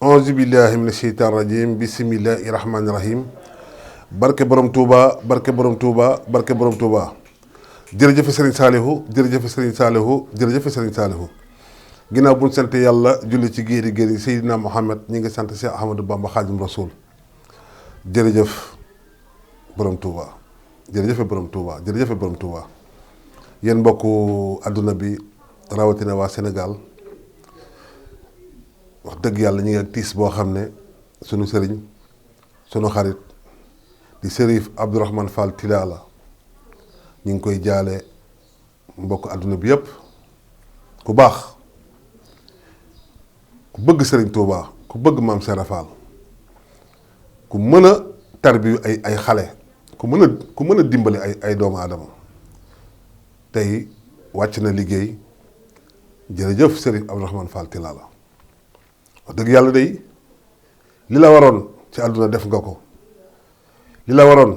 auzu billahi mina sheytaan rajim bisimillahi rahmaani rahim barke borom Touba barke borom Touba barke borom Touba jërëjëfe Serigne Saliou jërëjëfe Serigne Saliou jërëjëfe Serigne Saliou ginnaaw bu ñu sant yàlla julli ci géeri géeri Seydina Mohamed ñi ngi sant Cheikh Ahmadou Bamba Khadim Rasoul jërëjëf borom Touba jërëjëfe borom Touba jërëjëfe borom Touba yéen mbokku àdduna bi rawatina waa Sénégal wax dëgg yàlla ñu ngi ak tiis boo xam ne sunu sëriñ sunu xarit di Cherif Abdourahmane Fall Tilala ñu ngi koy jaale mbokk àdduna bi yépp ku baax ku bëgg sëriñ Touba ku bëgg maam Serap Fall ku mën a tarbiyu ay xale ku mën a dimbali ay doomu aadama tey wàcc na liggéey jërëjëf Cherif Abdourahmane Fall Tilala wax dëgg yàlla day li la waroon ci àdduna def nga ko li la waroon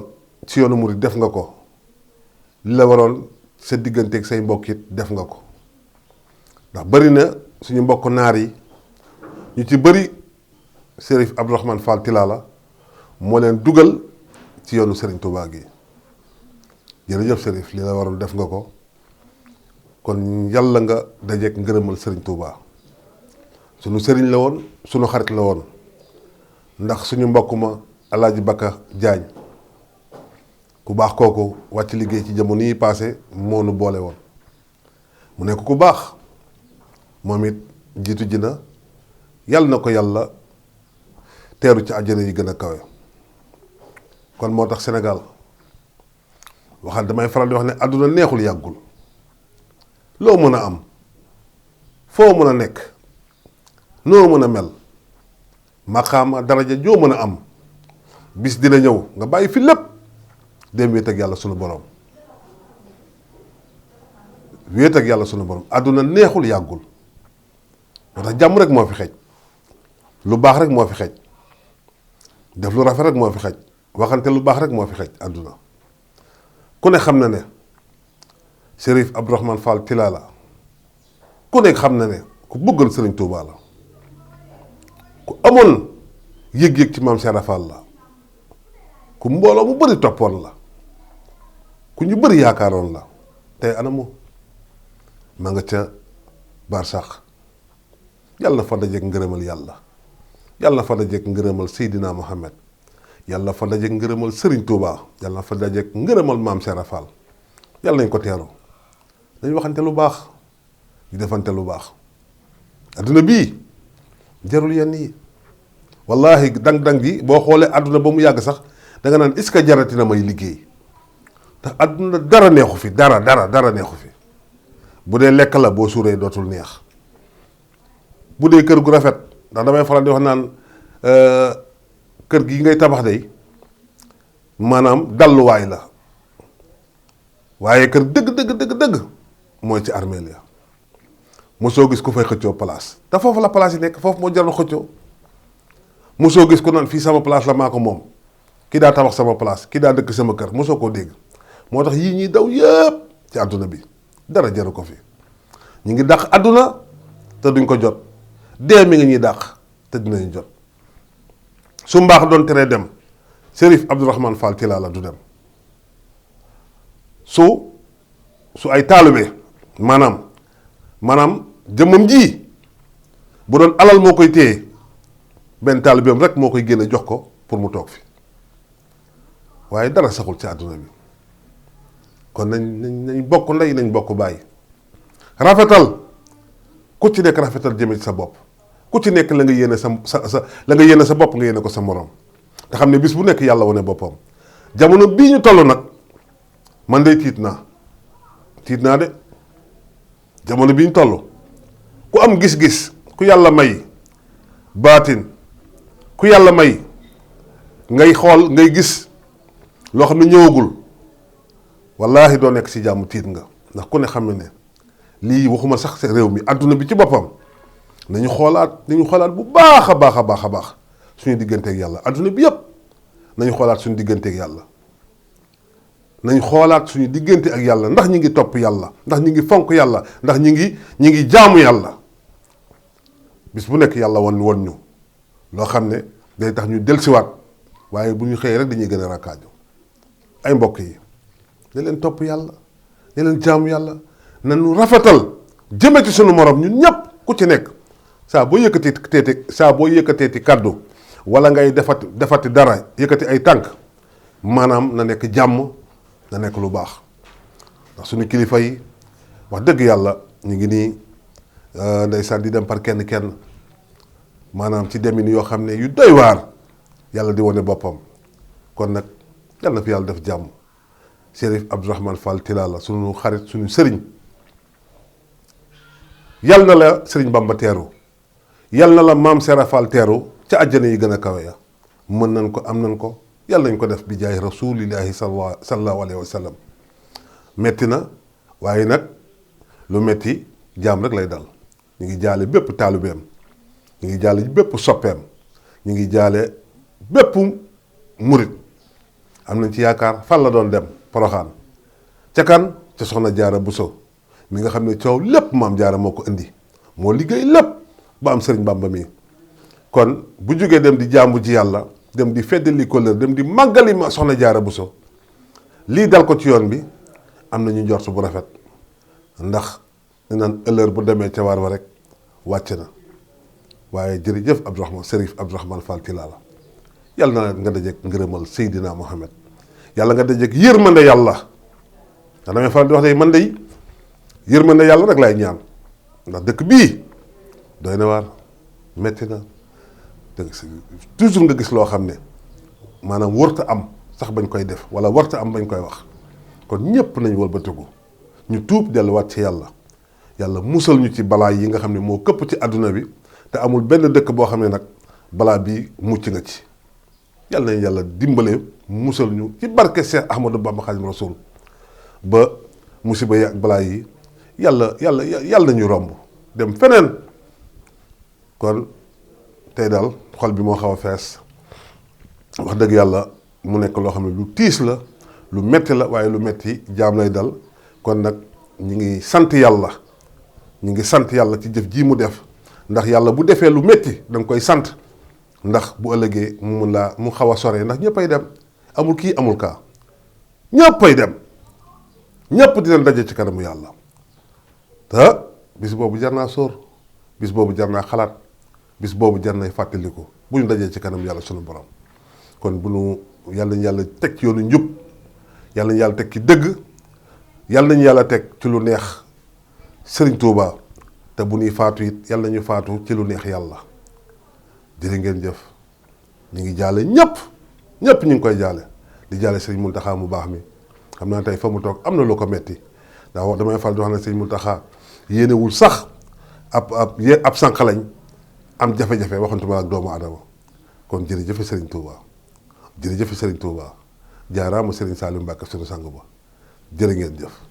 ci yoonu murid def nga ko li la waroon sa digganteeg say mbokk it def nga ko ndax bari na suñu mbokk naar yi ñu ci bari Cherif Abdourahmane Fall Tilala moo leen dugal ci yoonu Serigne Touba gi jërëjëf Cherif li la waroon def nga ko kon yàlla nga dajeek ngërëmal Serigne Touba sunu sëriñ la woon sunu xarit la woon ndax suñu mbokk ma Alaaji Bakka Jaañ ku baax kooku wàcc liggéey ci jamono yi paase moo nu boole woon mu nekk ku baax moom it jiitu ji na yàlla na ko yàlla teeru ci àjjana yi gën a kawe kon moo tax Sénégal waxal damay faral di wax ne àdduna neexul yàggul loo mën a am foo mën a nekk noo mën a mel maqaama daraja joo mën a am bis dina ñëw nga bàyyi fi lépp dem wéet ak yàlla sunu borom wéet ak yàlla sunu borom àdduna neexul yàggul moo tax jàmm rek moo fi xej lu baax rek moo fi xej def lu rafet rek moo fi xej waxante lu baax rek moo fi xej àdduna ku ne xam na ne Cherif Abdourahmane Fall Tilala ku ne xam na ne ku bëggoon Serigne Touba la ku amoon yëg-yëg ci maam Serap Fall la ku mbooloo mu bëri toppoon la ku ñu bëri yaakaaroon la tey anamu ma nga ca barsax yàlla na fa dajeek ngërëmal yàlla yàlla na fa dajeek ngërëmal Seydina Mohamed yàlla na fa dajeek ngërëmal Serigne Touba yàlla na fa dajeek ngërëmal maam Serap Fall yàlla nañ ko teeru dañ waxante lu baax di defante lu baax adduna bii jarul yenn yi wallahi dang-dang gi boo xoolee àdduna ba mu yàgg sax danga naan est-ce que jarati na may liggéey ndax àdduna dara neexu fi dara neexu fi bu dee lekk la boo suuree dootul neex bu dee kër gu rafet ndax damay faral di wax naan kër gi ngay tabax day maanaam dalluwaay la waaye kër dëgg mooy ci armeel ya mosoo gis ku fay xëccoo place te foofu la place yi nekk foofu moo jarul xëccoo mosoo gis ku naan fii sama place la maa ko moom kii daa tabax sama place kii daa dëkk sama kër mosoo koo dégg moo tax yii ñuy daw yëpp ci àdduna bi dara jaru ko fi ñu ngi dàq àdduna te duñ ko jot dee mi ngi ñuy dàq te dinañu jot su mbaax doon teree dem Cherif Abdourahmane Fall Tilala du dem su ay taalibe maanaam jëmmam ji bu doon alal moo koy téye benn taalibeem rek moo koy génne jox ko pour mu toog fi waaye dara saxul ci àdduna bi kon nañ bokk ndey nañ bokk bàyyi rafetal ku ci nekk rafetal jëme ci sa bopp ku ci nekk la nga yéene la nga yéene sa bopp nga yéene ko sa morom te xam ne bis bu nekk yàlla wane boppam jamono bii ñu toll nag man day tiit naa de jamono bii ñu toll ku am gis-gis ku yàlla may baatin ku yàlla may ngay xool ngay gis loo xam ne ñëwagul wallaahi doo nekk ci jàmm tiit nga ndax ku ne xam ne lii waxuma sax réew mi àdduna bi ci boppam nañu xoolaat bu baax a baax suñu digganteeg yàlla àdduna bi yépp nañu xoolaat suñu digganteeg yàlla nañ xoolaat suñu diggante ak yàlla ndax ñi ngi topp yàlla ndax ñi ngi fonk yàlla ndax ñi ngi jaamu yàlla bis bu nekk yàlla won ñu loo xam ne day tax ñu dellusiwaat waaye bu ñu xëyee rek dañuy gën a rakkaaju ay mbokk yi ne leen topp yàlla ne leen jaamu yàlla nañu rafetal jëme ci sunu morom ñun ñëpp ku ci nekk saa boo yëkkateeti kàddu wala ngay defati dara yëkkati ay tànk maanaam na nekk jàmm na nekk lu baax ndax suñu kilifa yi wax dëgg yàlla ñu ngi nii ndeysaan di dem par kenn maanaam ci demin yoo xam ne yu doy waar yàlla di wane boppam kon nag yàlla na fi yàlla def jàmm Chérif Abdourahmane Fall Tilala suñu xarit suñu sëriñ yàlla na la sëriñ Bamba teeru yàlla na la maam Sera Fall teeru ca àjjana yi gën a kawe ya mën nañ ko am nañ ko yàlla nañ ko def bi jaay rasulillahi sallallahu alayhi wa sallam metti na waaye nag lu metti jaam rek lay dal ñu ngi jaale bépp taalibeem ñu ngi jaale bépp soppeem ñu ngi jaale bépp murit am nañ ci yaakaar fan la doon dem Poroxaan ca kan ca soxna Jaara Buso mi nga xam ne coow lépp maam Jaara moo ko indi moo liggéey lépp ba am sëriñ Bamba mi kon bu jógee dem di jaamu ji yàlla dem di feddali kóllëre dem di màggali ma soxna Jaara Buso lii dal ko ci yoon bi am na ñu njort bu rafet ndax ñu naan ëllëg bu demee ca waar wa rek wàcc na waaye jërëjëf Abdourahmane Chérif Abdourahmane Fall Tilala yàlla na nga dajeek ngërëmal Seydina Mohamed yàlla nga dajeek yërmande yàlla ndax damay faral di wax ne man de yërmande yàlla rek laay ñaan ndax dëkk bii doy na waar metti na toujours nga gis loo xam ne maanaam warta am sax bañ koy def wala warta am bañ koy wax kon ñépp nañ wëlbatiku ñu tuub delluwaat ci yàlla yàlla musal ñu ci balaa yi nga xam ne moo këpp ci àdduna bi te amul benn dëkk boo xam ne nag balaa bi mucc nga ci yàlla nañ yàlla dimbale musal ñu ci barke Cheikh Ahmadou Bamba Xaadimu Rasuul ba musiba yi ak balaa yi yàlla nañu romb dem feneen kon tey daal xol bi moo xaw a fees wax dëgg yàlla mu nekk loo xam ne lu tiis la lu metti la waaye lu metti jaam lay dal kon nag ñi ngi sant yàlla ci jëf ji mu def ndax yàlla bu defee lu metti da nga koy sant ndax bu ëllëgee mu xaw a sore ndax ñëppay dem amul kii amul kaa ñëppay dem ñëpp dinañ daje ci kanamu yàlla te bis boobu jar naa sóor bis boobu jar naa xalaat bis boobu jar nay fàttaliku bu ñu dajee ci kanam yàlla sunu borom kon bu nu yàlla nañu yàlla teg ci yoonu njub yàlla nañu yàlla teg ci dëgg yàlla nañu yàlla teg ci lu neex Sëriñ Tuuba te bu ñuy faatu it yàlla nañu faatu ci lu neex yàlla jërë ngeen jëf ñu ngi jaale ñëpp ñu ngi koy jaale di jaale Sëriñ Muntaxa mu baax mi xam naa tey fa mu toog am na lu ko metti ndax wax damay fal di wax ne Sëriñ Muntaxa yéenewul sax ab sànqalañ am jafe-jafe waxantuma ak doomu adama kon jërëjëf Sëriñ Tuuba jërëjëf Sëriñ Tuuba jaaraama Sëriñ Saliou Mbàkke sunu sang ba jërë ngeen jëf